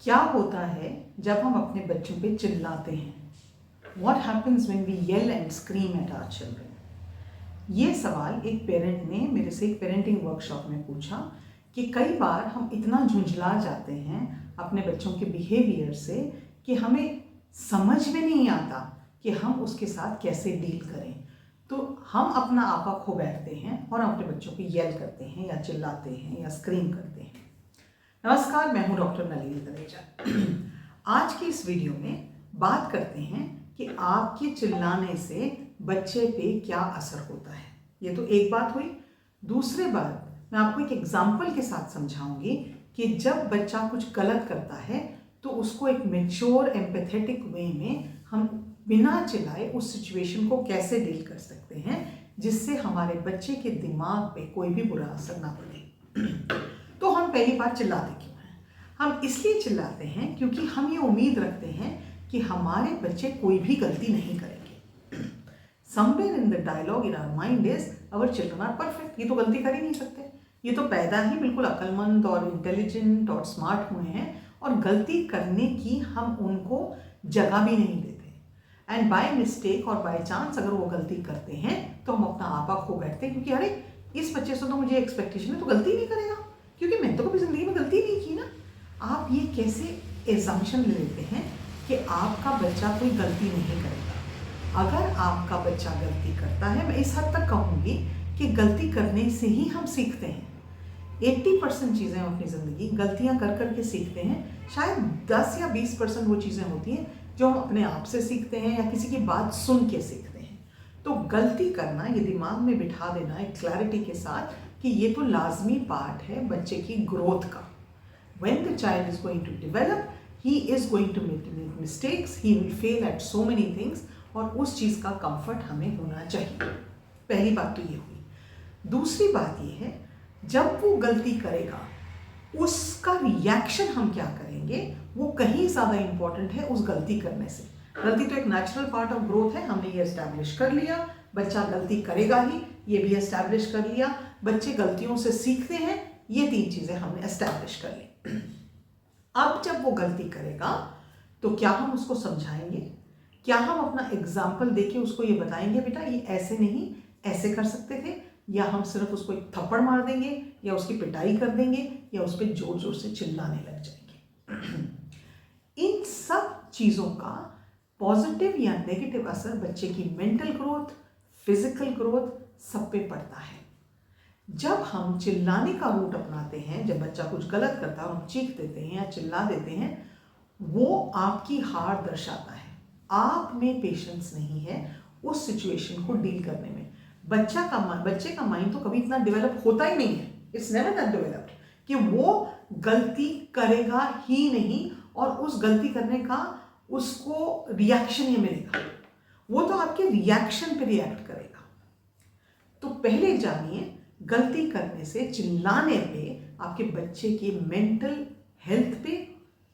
क्या होता है जब हम अपने बच्चों पे चिल्लाते हैं? What happens when we yell and scream at our children? ये सवाल एक पेरेंट ने मेरे से एक पेरेंटिंग वर्कशॉप में पूछा कि कई बार हम इतना झुंझला जाते हैं अपने बच्चों के बिहेवियर से कि हमें समझ में नहीं आता कि हम उसके साथ कैसे डील करें। तो हम अपना आपा खो बैठते हैं और हम अपने बच्चों को येल करते हैं या चिल्लाते हैं या स्क्रीम करते हैं। नमस्कार, मैं हूं डॉक्टर नलिनी तनेजा। आज की इस वीडियो में बात करते हैं कि आपके चिल्लाने से बच्चे पे क्या असर होता है। ये तो एक बात हुई। दूसरी बात, मैं आपको एक एग्जाम्पल के साथ समझाऊंगी कि जब बच्चा कुछ गलत करता है तो उसको एक मैच्योर एम्पैथेटिक वे में हम बिना चिल्लाए उस सिचुएशन को कैसे डील कर सकते हैं जिससे हमारे बच्चे के दिमाग पे कोई भी बुरा असर ना पड़े। तो हम पहली बार चिल्लाते क्यों हैं? हम इसलिए चिल्लाते हैं क्योंकि हम ये उम्मीद रखते हैं कि हमारे बच्चे कोई भी गलती नहीं करेंगे। Somewhere in the dialogue in our mind is our children are perfect. ये तो गलती कर ही नहीं सकते, ये तो पैदा ही बिल्कुल अक्लमंद और इंटेलिजेंट और स्मार्ट हुए हैं और गलती करने की हम उनको जगह भी नहीं देते। एंड बाय मिस्टेक और बाय चांस अगर वो गलती करते हैं तो हम अपना आपा खो बैठते हैं क्योंकि अरे इस बच्चे से तो मुझे एक्सपेक्टेशन है तो गलती नहीं करेगा, क्योंकि मैंने तो कभी जिंदगी में गलती नहीं की ना। आप ये कैसे एजम्पशन ले लेते हैं कि आपका बच्चा कोई गलती नहीं करेगा? अगर आपका बच्चा गलती करता है, मैं इस हद तक कहूँगी कि गलती करने से ही हम सीखते हैं। 80% चीज़ें हम अपनी ज़िंदगी गलतियाँ कर कर के सीखते हैं। शायद 10 या 20% वो चीज़ें होती हैं जो हम अपने आप से सीखते हैं या किसी की बात सुन के सीखते हैं। तो गलती करना, ये दिमाग में बिठा देना एक क्लैरिटी के साथ कि ये तो लाजमी पार्ट है बच्चे की ग्रोथ का। When the child is going to develop, he is going to make mistakes, he will fail at so many things, और उस चीज़ का कंफर्ट हमें होना चाहिए। पहली बात तो ये हुई। दूसरी बात ये है, जब वो गलती करेगा उसका रिएक्शन हम क्या करेंगे वो कहीं ज़्यादा इंपॉर्टेंट है उस गलती करने से। गलती तो एक नेचुरल पार्ट ऑफ ग्रोथ है, हमने ये एस्टैब्लिश कर लिया। बच्चा गलती करेगा ही, ये भी एस्टैब्लिश कर लिया। बच्चे गलतियों से सीखते हैं, ये 3 चीज़ें हमने एस्टैब्लिश कर ली। अब जब वो गलती करेगा तो क्या हम उसको समझाएंगे? क्या हम अपना एग्जाम्पल देके उसको ये बताएंगे बेटा ये ऐसे नहीं ऐसे कर सकते थे? या हम सिर्फ उसको एक थप्पड़ मार देंगे या उसकी पिटाई कर देंगे या उस पर जोर जोर से चिल्लाने लग जाएंगे? इन सब चीज़ों का पॉजिटिव या नेगेटिव असर बच्चे की मेंटल ग्रोथ, फिजिकल ग्रोथ सब पे पड़ता है। जब हम चिल्लाने का रूट अपनाते हैं, जब बच्चा कुछ गलत करता है और हम चीख देते हैं या चिल्ला देते हैं, वो आपकी हार दर्शाता है। आप में पेशेंस नहीं है उस सिचुएशन को डील करने में। बच्चे का माइंड तो कभी इतना डेवलप होता ही नहीं है, इट्स नेवर दैट डेवलप्ड कि वो गलती करेगा ही नहीं और उस गलती करने का उसको रिएक्शन ही मिलेगा। वो तो आपके रिएक्शन पे रिएक्ट करेगा। तो पहले जानिए गलती करने से, चिल्लाने पे आपके बच्चे के मेंटल हेल्थ पे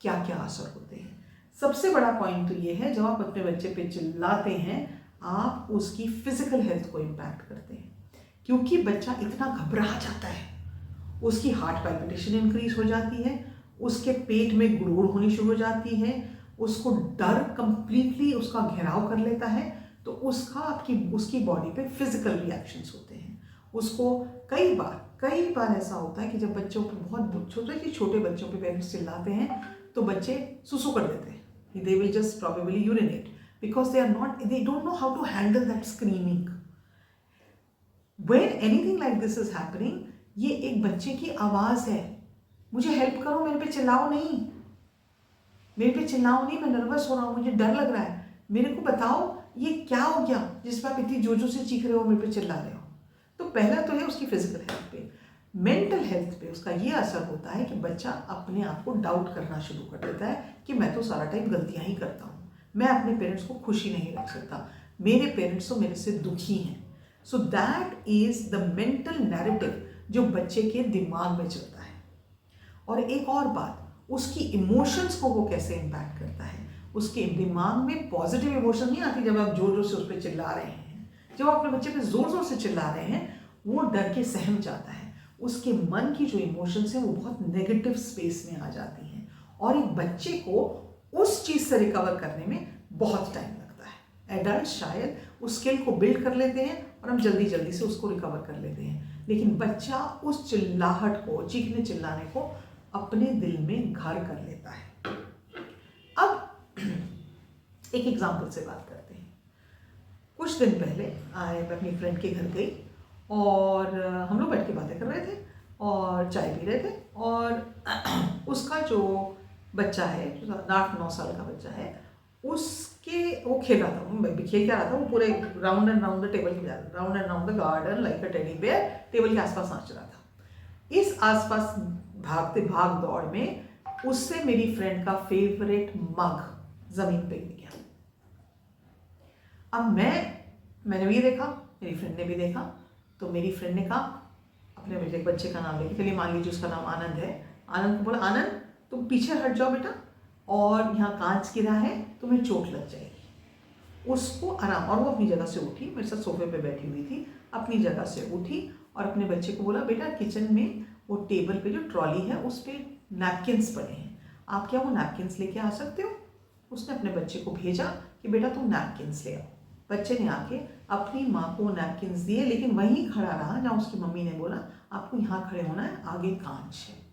क्या क्या असर होते हैं। सबसे बड़ा पॉइंट तो ये है, जब आप अपने बच्चे पे चिल्लाते हैं आप उसकी फिजिकल हेल्थ को इम्पैक्ट करते हैं, क्योंकि बच्चा इतना घबरा जाता है, उसकी हार्ट पैल्पिटेशन इंक्रीज हो जाती है, उसके पेट में गुड़गुड़ होनी शुरू हो जाती है, उसको डर कंप्लीटली उसका घेराव कर लेता है। तो उसकी बॉडी पे फिजिकल रिएक्शंस होते हैं। उसको कई बार ऐसा होता है कि जब बच्चों पे बहुत छोटे बच्चों पे पेरेंट्स चिल्लाते हैं तो बच्चे सुसु कर देते हैं। They will just probably urinate because they don't know how to handle that screaming. When anything like this is happening, ये एक बच्चे की आवाज़ है, मुझे हेल्प करो, मेरे पे चिल्लाओ नहीं, मैं नर्वस हो रहा हूँ, मुझे डर लग रहा है, मेरे को बताओ ये क्या हो गया जिस पर आप इतनी जोर जोर से चीख रहे हो, मेरे पे चिल्ला रहे हो। तो पहला तो है उसकी फिजिकल हेल्थ पे। मेंटल हेल्थ पे उसका ये असर होता है कि बच्चा अपने आप को डाउट करना शुरू कर देता है कि मैं तो सारा टाइम गलतियां ही करता हूँ, मैं अपने पेरेंट्स को खुशी नहीं रख सकता, मेरे पेरेंट्स तो मेरे से दुखी हैं। So that is the mental narrative जो बच्चे के दिमाग में चलता है। और एक और बात, उसकी इमोशंस को वो कैसे इम्पैक्ट करता है। उसके दिमाग में पॉजिटिव इमोशन नहीं आती जब आप जोर जोर से उस पर चिल्ला रहे हैं। जब आप अपने बच्चे पे जोर जोर से चिल्ला रहे हैं वो डर के सहम जाता है, उसके मन की जो इमोशंस हैं वो बहुत नेगेटिव स्पेस में आ जाती हैं और एक बच्चे को उस चीज़ से रिकवर करने में बहुत टाइम लगता है। एडल्ट शायद उस स्किल को बिल्ड कर लेते हैं और हम जल्दी जल्दी से उसको रिकवर कर लेते हैं, लेकिन बच्चा उस चिल्लाहट को, चीखने चिल्लाने को अपने दिल में घर कर लेता है। अब एक एग्जाम्पल से बात करते हैं। कुछ दिन पहले मैं अपनी फ्रेंड के घर गई और हम लोग बैठ के बातें कर रहे थे और चाय पी रहे थे, और उसका जो बच्चा है, जो 8-9 साल का बच्चा है, उसके वो खेल रहा था, मैं भी खेल क्या रहा था, वो पूरे round and round the table, round and round the garden like a teddy bear, table के आसपास नाच रहा था। इस आसपास भागते भाग दौड़ में उससे मेरी फ्रेंड का फेवरेट मग जमीन पे गिर गया। अब मैंने भी देखा, मेरी फ्रेंड ने भी देखा, तो मेरी फ्रेंड ने कहा, अपने बेटे बच्चे का नाम लेके, चलिए मान लीजिए उसका नाम आनंद है, आनंद को बोला, आनंद तुम पीछे हट जाओ बेटा, और यहाँ कांच गिरा है, तुम्हें चोट लग जाएगी। उसको आराम, और वो अपनी जगह से उठी, मेरे साथ सोफे पे बैठी हुई थी, अपनी जगह से उठी और अपने बच्चे को बोला, बेटा किचन में वो टेबल पे जो ट्रॉली है उस पर नैपकिन्स पड़े हैं, आप क्या वो नैपकिन्स लेके आ सकते हो? उसने अपने बच्चे को भेजा कि बेटा तुम नैपकिन्स ले आओ। बच्चे ने आके अपनी माँ को नैपकिन्स दिए, लेकिन वहीं खड़ा रहा जहाँ उसकी मम्मी ने बोला आपको यहाँ खड़े होना है, आगे कांच है।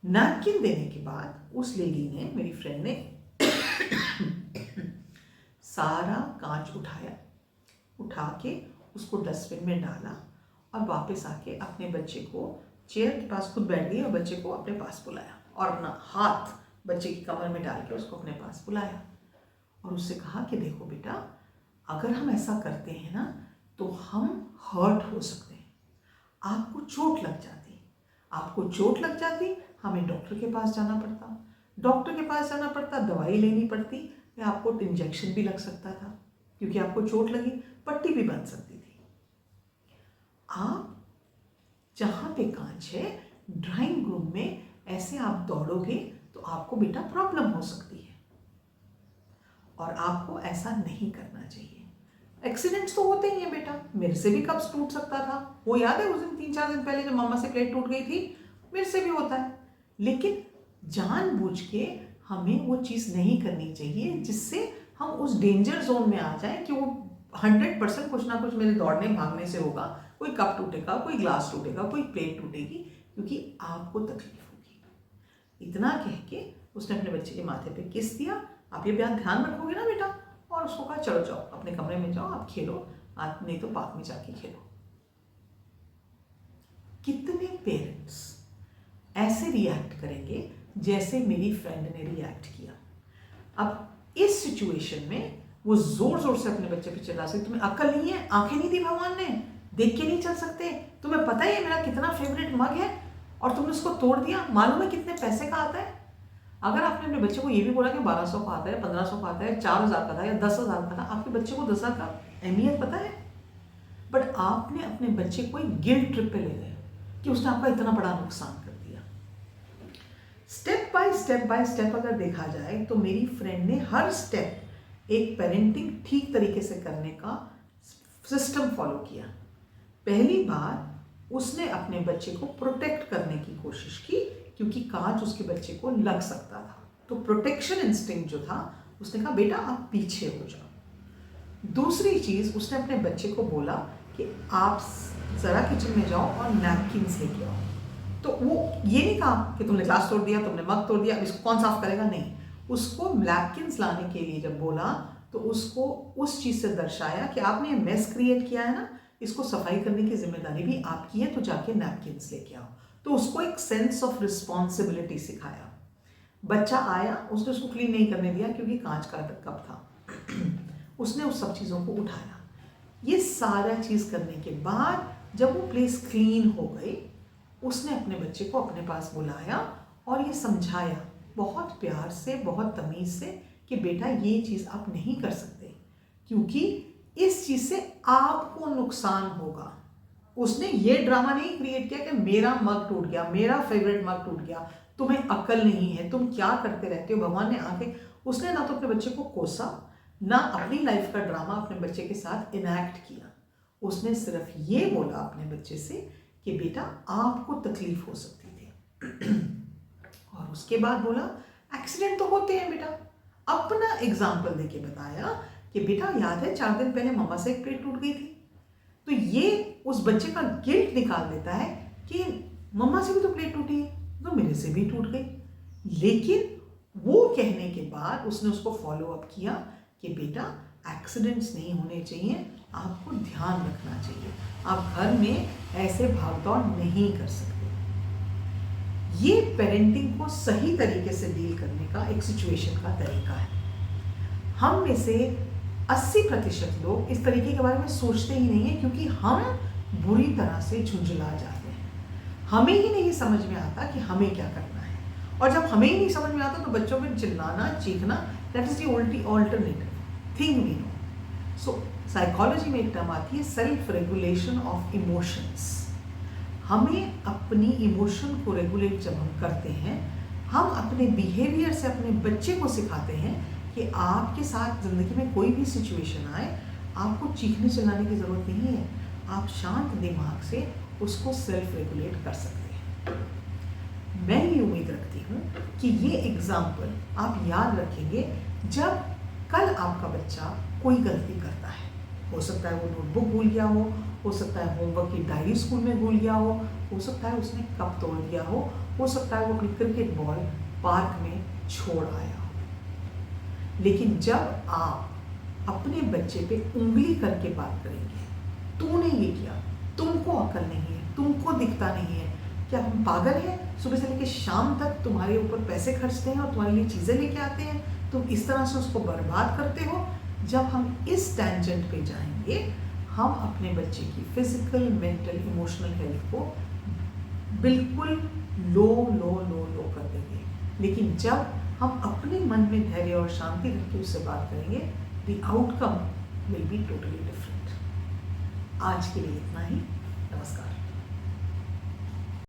नैपकिन देने के बाद उस लेडी ने, मेरी फ्रेंड ने सारा कांच उठाया, उठा के उसको डस्टबिन में डाला और वापस आके अपने बच्चे को चेयर के पास खुद बैठ गई और बच्चे को अपने पास बुलाया और अपना हाथ बच्चे की कमर में डाल के उसको अपने पास बुलाया और उससे कहा कि देखो बेटा, अगर हम ऐसा करते हैं ना तो हम हर्ट हो सकते हैं, आपको चोट लग जाती, आपको चोट लग जाती, हमें डॉक्टर के पास जाना पड़ता, डॉक्टर के पास जाना पड़ता, दवाई लेनी पड़ती, या आपको इंजेक्शन भी लग सकता था क्योंकि आपको चोट लगी, पट्टी भी बन सकती थी। आप जहाँ पे कांच है, ड्राइंग रूम में ऐसे आप दौड़ोगे तो आपको बेटा प्रॉब्लम हो सकती है और आपको ऐसा नहीं करना चाहिए। एक्सीडेंट्स तो होते ही हैं बेटा, मेरे से भी कब्स टूट सकता था, वो याद है उस दिन 3-4 दिन पहले जब मामा से प्लेट टूट गई थी, मेरे से भी होता है, लेकिन जानबूझ के हमें वो चीज़ नहीं करनी चाहिए जिससे हम उस डेंजर जोन में आ जाएं कि वो 100% कुछ ना कुछ मेरे दौड़ने भागने से होगा, कोई कप टूटेगा, कोई ग्लास टूटेगा, कोई प्लेट टूटेगी, क्योंकि आपको तकलीफ होगी। इतना कह के उसने अपने बच्चे के माथे पे किस दिया, आप ये ध्यान रखोगे ना बेटा, और उसको कहा चलो जाओ अपने कमरे में जाओ, आप खेलो, आप नहीं तो पार्क में जाके खेलो। कितने पेरेंट्स ऐसे रिएक्ट करेंगे जैसे मेरी फ्रेंड ने रिएक्ट किया? अब इस सिचुएशन में वो जोर जोर से अपने बच्चे पे चिल्ला सकती, तुम्हें अक्ल नहीं है, आंखें नहीं दी भगवान ने, देख के नहीं चल सकते, तुम्हें पता है मेरा कितना फेवरेट मग है और तुमने उसको तोड़ दिया, मालूम है कितने पैसे का आता है? अगर आपने अपने बच्चे को ये भी बोला कि 1200 का आता है, 1500 का आता है, 4000 का था या 10,000 का था, आपके बच्चे को 10,000 का अहमियत पता है? बट आपने अपने बच्चे को एक गिल्ट ट्रिप पे ले गए कि उसने आपका इतना बड़ा नुकसान कर दिया। स्टेप बाय स्टेप अगर देखा जाए तो मेरी फ्रेंड ने हर स्टेप एक पेरेंटिंग ठीक तरीके से करने का सिस्टम फॉलो किया। पहली बार उसने अपने बच्चे को प्रोटेक्ट करने की कोशिश की क्योंकि कांच उसके बच्चे को लग सकता था, तो प्रोटेक्शन इंस्टिंक्ट जो था, उसने कहा बेटा आप पीछे हो जाओ। दूसरी चीज़, उसने अपने बच्चे को बोला कि आप ज़रा किचन में जाओ और नैपकिन्स लेके आओ। तो वो ये नहीं कहा कि तुमने ग्लास तोड़ दिया, तुमने मग तोड़ दिया, अब इसको कौन साफ करेगा, नहीं। उसको नैपकिन्स लाने के लिए जब बोला तो उसको उस चीज़ से दर्शाया कि आपने ये मेस क्रिएट किया है ना, इसको सफाई करने की जिम्मेदारी भी आपकी है, तो जाके नैपकिन्स लेके आओ। तो उसको एक सेंस ऑफ रिस्पॉन्सिबिलिटी सिखाया। बच्चा आया, उसने उसको क्लीन नहीं करने दिया क्योंकि कांच का कप था उसने उस सब चीज़ों को उठाया। ये सारा चीज़ करने के बाद जब वो प्लेस क्लीन हो गई, उसने अपने बच्चे को अपने पास बुलाया और ये समझाया बहुत प्यार से, बहुत तमीज़ से कि बेटा ये चीज़ आप नहीं कर सकते क्योंकि इस चीज़ से आपको नुकसान होगा। उसने ये ड्रामा नहीं क्रिएट किया कि मेरा मग टूट गया, मेरा फेवरेट मग टूट गया, तुम्हें अक्ल नहीं है, तुम क्या करते रहते हो, भगवान ने आके, उसने ना तो अपने बच्चे को कोसा, ना अपनी लाइफ का ड्रामा अपने बच्चे के साथ इनैक्ट किया। उसने सिर्फ ये बोला अपने बच्चे से कि बेटा आपको तकलीफ हो सकती थी और उसके बाद बोला एक्सीडेंट तो होते हैं बेटा। अपना एग्जाम्पल देके बताया कि बेटा याद है 4 दिन पहले मम्मा से एक प्लेट टूट गई थी। तो ये उस बच्चे का गिल्ट निकाल देता है कि मम्मा से भी तो प्लेट टूटी है, तो मेरे से भी टूट गई। लेकिन वो कहने के बाद उसने उसको फॉलो अप किया कि बेटा एक्सीडेंट्स नहीं होने चाहिए, आपको ध्यान रखना चाहिए, आप घर में ऐसे भागदौड़ नहीं कर सकते। ये पेरेंटिंग को सही तरीके से डील करने का एक सिचुएशन का तरीका है। हम में से 80% लोग इस तरीके के बारे में सोचते ही नहीं है, क्योंकि हम बुरी तरह से झुंझला जाते हैं। हमें ही नहीं समझ में आता कि हमें क्या करना है, और जब हमें ही नहीं समझ में आता तो बच्चों में चिल्लाना, चीखना, that is the alternative thing we know. So psychology में एक टर्म आती है सेल्फ रेगुलेशन ऑफ इमोशंस। हमें अपनी इमोशन को रेगुलेट जब हम करते हैं, हम अपने बिहेवियर से अपने बच्चे को सिखाते हैं कि आपके साथ ज़िंदगी में कोई भी सिचुएशन आए, आपको चीखने चिल्लाने की ज़रूरत नहीं है, आप शांत दिमाग से उसको सेल्फ रेगुलेट कर सकते हैं। मैं ये उम्मीद रखती हूँ कि ये एग्जाम्पल आप याद रखेंगे जब कल आपका बच्चा कोई गलती करता है। हो सकता है वो नोटबुक भूल गया हो सकता है होमवर्क की डायरी स्कूल में भूल गया हो सकता है उसने कप तोड़ दिया हो सकता है वो अपनी क्रिकेट बॉल पार्क में छोड़ आया हो। लेकिन जब आप अपने बच्चे पे उंगली करके बात करेंगे, तूने ये किया, तुमको अकल नहीं है, तुमको दिखता नहीं है, क्या हम पागल हैं? सुबह से लेकर शाम तक तुम्हारे ऊपर पैसे खर्चते हैं और तुम्हारे लिए चीज़ें लेके आते हैं, तुम इस तरह से उसको बर्बाद करते हो। जब हम इस टेंजेंट पे जाएंगे, हम अपने बच्चे की फिजिकल, मेंटल, इमोशनल हेल्थ को बिल्कुल लो लो लो लो कर देंगे। लेकिन जब हम अपने मन में धैर्य और शांति रख के उससे बात करेंगे, the outcome will be totally different. आज के लिए इतना ही। नमस्कार।